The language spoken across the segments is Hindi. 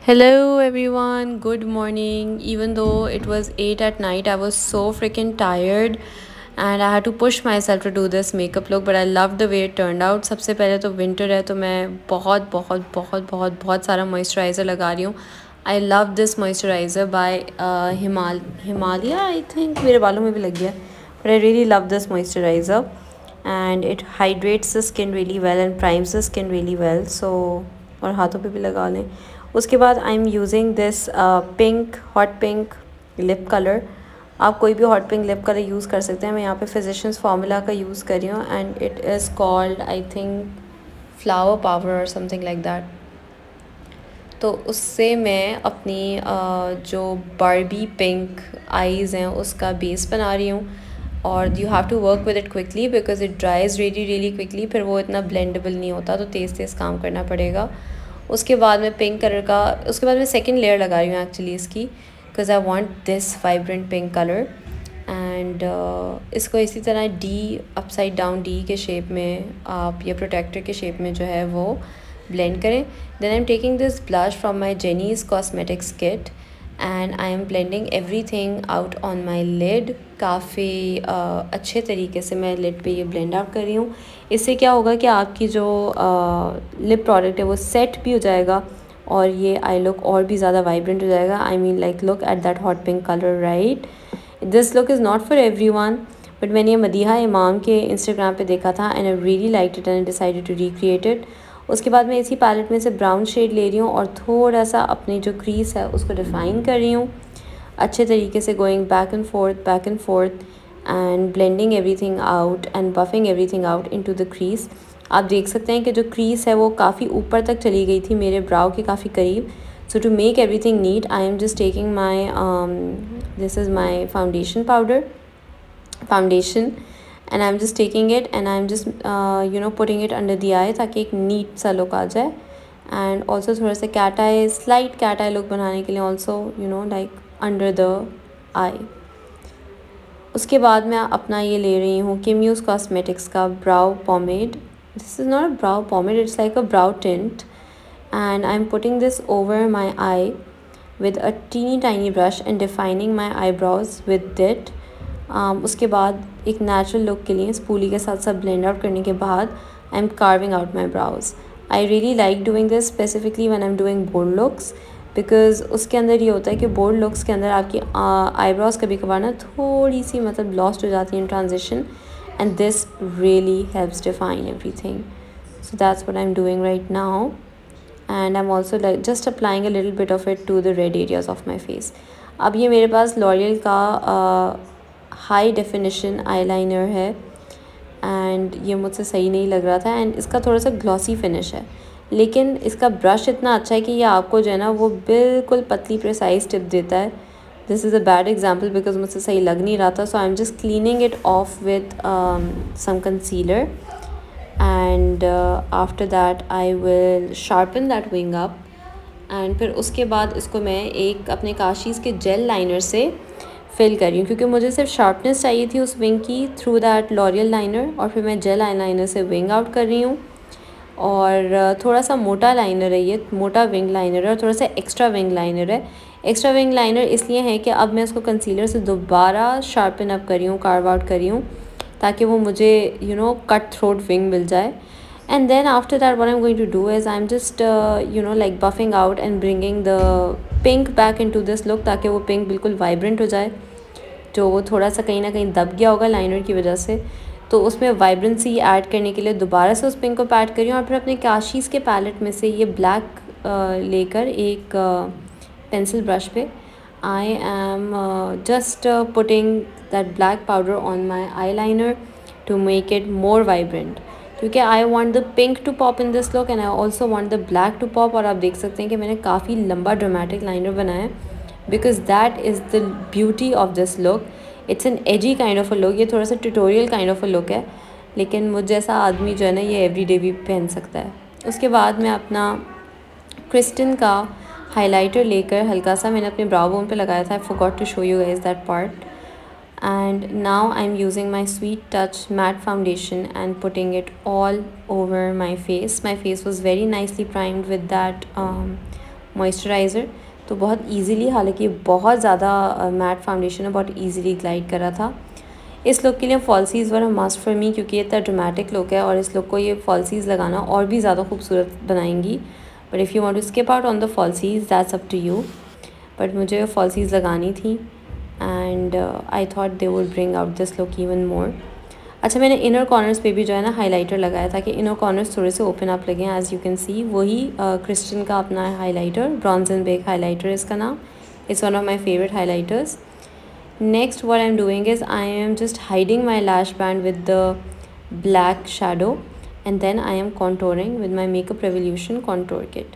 Hello everyone, good morning. Even though it was 8 at night, I was so freaking tired and I had to push myself to do this makeup look, but I loved the way it turned out. सबसे पहले तो winter है तो मैं बहुत बहुत बहुत बहुत बहुत सारा moisturizer लगा रही हूँ. I love this moisturizer by Himalaya, I think. मेरे बालों में भी लग गया. But I really love this moisturizer and it hydrates the skin really well and primes the skin really well. So और हाथों पे भी लगा लें. उसके बाद I am using this pink hot pink lip colour. आप कोई भी hot pink lip colour use कर सकते हैं. मैं यहाँ पे फिजिशियंस फार्मूला का यूज़ कर रही हूँ and it is called I think flower power और समथिंग लाइक दैट. तो उससे मैं अपनी जो बारबी पिंक आईज़ हैं उसका बेस बना रही हूँ. और you have to work with it quickly because it dries really really quickly. फिर वो इतना ब्लेंडेबल नहीं होता तो तेज़ तेज़ काम करना पड़ेगा. उसके बाद मैं पिंक कलर का उसके बाद मैं सेकंड लेयर लगा रही हूँ एक्चुअली इसकी because I want this vibrant pink colour. And इसको इसी तरह डी अपसाइड डाउन डी के शेप में आप या प्रोटेक्टर के शेप में जो है वो ब्लेंड करें. Then I am taking this blush from my Jenny's cosmetics kit and I am blending everything out on my lid. काफ़ी अच्छे तरीके से मैं लिड पे ये ब्लेंड आउट कर रही हूँ. इससे क्या होगा कि आपकी जो लिप प्रोडक्ट है वो सेट भी हो जाएगा और ये आई लुक और भी ज़्यादा वाइब्रेंट हो जाएगा. I mean like look at that hot pink colour right. This look is not for everyone but मैंने ये मदीहा इमाम के इंस्टाग्राम पे देखा था and I really like it and decided to recreate it. उसके बाद मैं इसी पैलेट में से ब्राउन शेड ले रही हूँ और थोड़ा सा अपनी जो क्रीज है उसको डिफ़ाइन कर रही हूँ अच्छे तरीके से, going back and fourth and blending everything out and buffing everything out into the crease. आप देख सकते हैं कि जो क्रीज है वो काफ़ी ऊपर तक चली गई थी मेरे ब्राउ के काफ़ी करीब. So to make everything neat I am just taking my this is my foundation and I'm just taking it and I'm just putting it under the eye ताकि एक नीट सा लुक आ जाए. एंड ऑल्सो थोड़ा सा cat eye slight cat eye look बनाने के लिए also like under the eye. उसके बाद मैं अपना ये ले रही हूँ किम्यूज़ कॉस्मेटिक्स का brow pomade. This is not a brow pomade, it's like a brow tint and I'm putting this over my eye with a teeny tiny brush and defining my eyebrows with it. उसके बाद एक नेचुरल लुक के लिए स्पूली के साथ सब ब्लेंड आउट करने के बाद I am carving out my brows. I really like doing this specifically when I am doing bold looks because उसके अंदर ये होता है कि बोल्ड लुक्स के अंदर आपकी आईब्रोज कभी कभार ना थोड़ी सी मतलब लॉस्ट हो जाती है इन transition and this really helps define everything. So that's what I am doing right now and I'm also like just applying a little bit of it to the red areas of my face. अब ये मेरे पास L'Oreal का हाई डेफिनेशन आईलाइनर है एंड ये मुझसे सही नहीं लग रहा था एंड इसका थोड़ा सा ग्लॉसी फिनिश है लेकिन इसका ब्रश इतना अच्छा है कि ये आपको जो है ना वो बिल्कुल पतली प्रिसाइज टिप देता है. This is a bad example because मुझसे सही लग नहीं रहा था. So I am just cleaning it off with some concealer and after that I will sharpen that wing up and फिर उसके बाद इसको मैं एक अपने काशीज़ के जेल लाइनर से फिल कर रही हूँ क्योंकि मुझे सिर्फ शार्पनेस चाहिए थी उस विंग की थ्रू दैट लॉरियल लाइनर. और फिर मैं जेल लाइनर से विंग आउट कर रही हूँ और थोड़ा सा मोटा लाइनर है, ये मोटा विंग लाइनर है और थोड़ा सा एक्स्ट्रा विंग लाइनर है. एक्स्ट्रा विंग लाइनर इसलिए है कि अब मैं इसको कंसीलर से दोबारा शार्पन अप कर रही हूँ, कार्व आउट कर रही हूँ ताकि वो मुझे कट थ्रोट विंग मिल जाए. And then after that what I'm going to do is I'm just like buffing out and bringing the pink back into this look ताकि वो पिंक बिल्कुल वाइब्रेंट हो जाए जो वो थोड़ा सा कहीं ना कहीं दब गया होगा लाइनर की वजह से. तो उसमें वाइब्रेंसी ऐड करने के लिए दोबारा से उस पिंक को ऐड करी हूँ और फिर अपने काशीज़ के पैलेट में से ये ब्लैक लेकर एक पेंसिल ब्रश पे I am just putting that black powder on my eyeliner to make it more vibrant क्योंकि I want the pink to pop in this look and I also want the black to pop. और आप देख सकते हैं कि मैंने काफ़ी लंबा ड्रामेटिक लाइनर बनाया है because that is the beauty of this look. It's an edgy kind of a look. ये थोड़ा सा tutorial kind of a look है लेकिन मुझ जैसा आदमी जो है ना ये everyday भी पहन सकता है. उसके बाद मैं अपना क्रिस्टन का हाइलाइटर लेकर हल्का सा मैंने अपने ब्राउ बोन पे लगाया था. I forgot to show you guys that part. And now I'm using my Sweet Touch matte foundation and putting it all over my face. My face was very nicely primed with that moisturiser, तो बहुत ईजीली, हालांकि बहुत ज़्यादा मैट फाउंडेशन है, बहुत ईजीली ग्लाइड कर रहा था। इस लुक के लिए फॉल्सीज़ वर मस्ट फॉर मी, क्योंकि ये इतना ड्रामेटिक लुक है और इस लुक को ये फॉल्सीज़ लगाना और भी ज़्यादा खूबसूरत बनाएंगी। But if you want to skip out on the falsies, that's up to you. But मुझे फॉल्सीज़ लगानी थी and I thought they would bring out this look even more. अच्छा, मैंने इनर कॉर्नर्स पे भी जो है ना हाइलाइटर लगाया था कि इनर कॉर्नर्स थोड़े से ओपन अप लगे हैं। एज़ यू कैन सी, वही क्रिस्टन का अपना highlighter, bronze and bake highlighter इसका नाम। It's one of my favourite highlighters. Next, what I'm doing is I am just hiding my lash band with the black shadow and then I am contouring with my Makeup Revolution contour kit.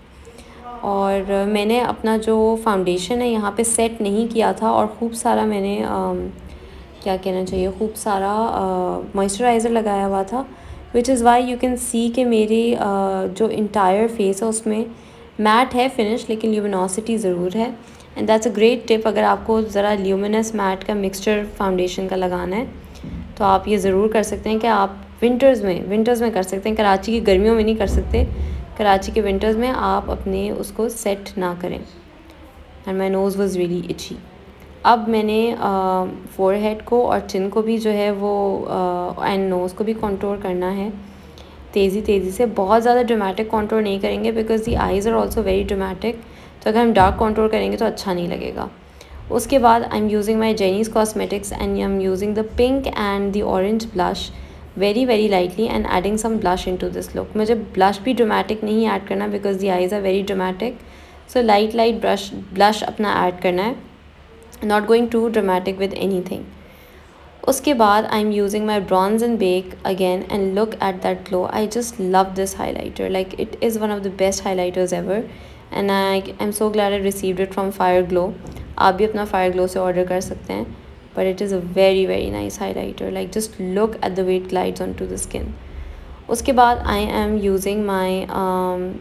और मैंने अपना जो फाउंडेशन है यहाँ पे सेट नहीं किया था और खूब सारा मैंने क्या कहना चाहिए, खूब सारा मॉइस्चराइज़र लगाया हुआ था, which is why you can see कि मेरी जो इंटायर फेस है उसमें मैट है फिनिश, लेकिन ल्यूमिनोसिटी ज़रूर है। And that's a great tip, अगर आपको ज़रा ल्यूमिनस मैट का मिक्सचर फाउंडेशन का लगाना है तो आप ये ज़रूर कर सकते हैं कि आप विंटर्स में कर सकते हैं। कराची की गर्मियों में नहीं कर सकते, कराची के विंटर्स में आप अपने उसको सेट ना करें। And my nose was really itchy. अब मैंने फोरहेड को और चिन को भी जो है वो एंड नोज़ को भी कंटूर करना है तेज़ी से। बहुत ज़्यादा ड्रामेटिक कंटूर नहीं करेंगे because the eyes are also very dramatic, तो अगर हम डार्क कंटूर करेंगे तो अच्छा नहीं लगेगा। उसके बाद I am using my Jenny's cosmetics and I am using the pink and the orange blush very lightly and adding some blush into this look. मुझे ब्लश भी ड्रामेटिक नहीं ऐड करना because the eyes are very dramatic, so light blush अपना ऐड करना है, not going to dramatic with anything. उसके बाद I am using my bronze and bake again and look at that glow. I just love this highlighter, like it is one of the best highlighters ever and I am so glad I received it from fire glow. आप भी अपना फायर ग्लो से ऑर्डर कर सकते हैं, but it is a very nice highlighter, like just look at the way it glides on to the skin. उसके बाद I am using my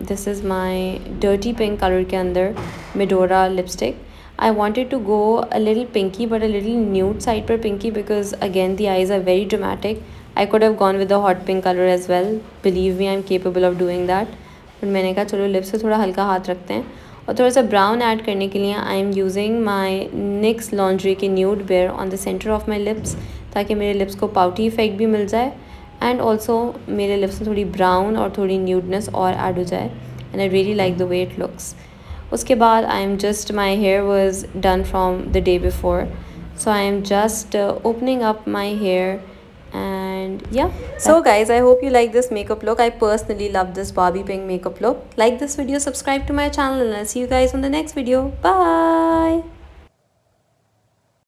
this is my dirty pink colour के अंदर Medora lipstick. I wanted to go a little pinky but a little nude side पर pinky because again the eyes are very dramatic. I could have gone with the hot pink color as well. Believe me, I'm capable of doing that. but मैंने कहा चलो लिप्स से थोड़ा हल्का हाथ रखते हैं और थोड़ा सा ब्राउन ऐड करने के लिए I am using my NYX laundry के nude bare on the centre of my lips, ताकि मेरे लिप्स को पाउटी इफेक्ट भी मिल जाए एंड ऑल्सो मेरे लिप्स में थोड़ी ब्राउन और थोड़ी न्यूडनेस और ऐड हो जाए and I really like the way it looks. उसके बाद I am just my hair was done from the day before, so I am just opening up my hair and yeah, so guys, I hope you like this makeup look. I personally love this Barbie pink makeup look. Like this video, subscribe to my channel, and I'll see you guys on the next video. Bye.